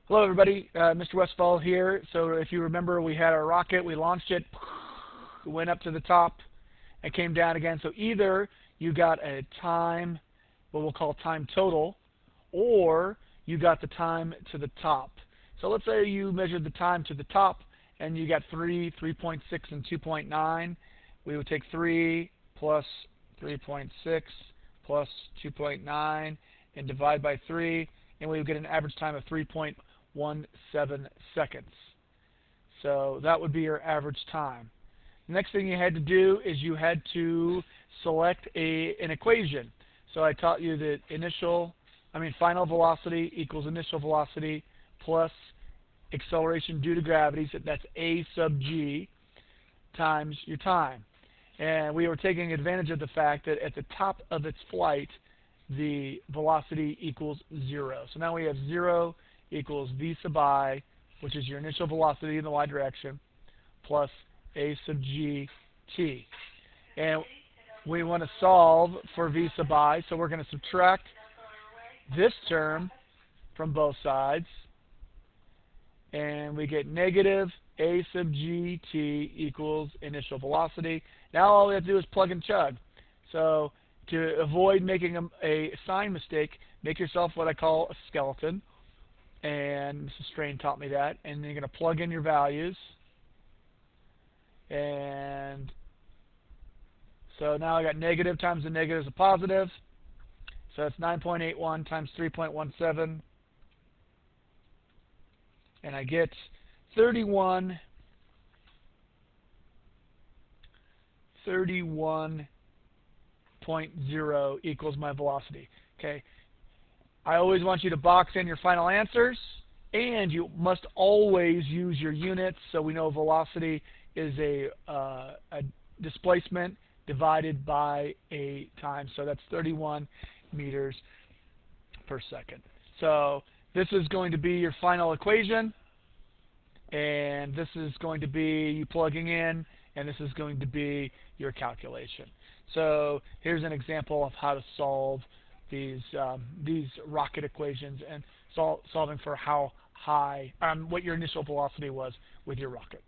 Hello, everybody. Mr. Westfall here. So if you remember, we had our rocket. We launched it, went up to the top, and came down again. So either you got a time, what we'll call time total, or you got the time to the top. So let's say you measured the time to the top, and you got 3, 3.6, and 2.9. We would take 3 plus 3.6 plus 2.9 and divide by 3, and we would get an average time of 3.17 seconds. So that would be your average time. The next thing you had to do is you had to select an equation. So I taught you that final velocity equals initial velocity plus acceleration due to gravity. So that's a sub g times your time. And we were taking advantage of the fact that at the top of its flight, the velocity equals 0. So now we have 0 equals v sub I, which is your initial velocity in the y direction, plus a sub g t. And we want to solve for v sub I, so we're going to subtract this term from both sides, and we get negative a sub g t equals initial velocity. Now all we have to do is plug and chug. So to avoid making a sign mistake, make yourself what I call a skeleton. And Mrs. Strain taught me that. And then you're going to plug in your values. And so now I got negative times the negative is a positive. So that's 9.81 times 3.17. And I get 31.0 equals my velocity. Okay. I always want you to box in your final answers, and you must always use your units. So we know velocity is a displacement divided by a time. So that's 31 meters per second. So this is going to be your final equation, and this is going to be you plugging in, and this is going to be your calculation. So here's an example of how to solve these rocket equations and solving for how high, what your initial velocity was with your rocket.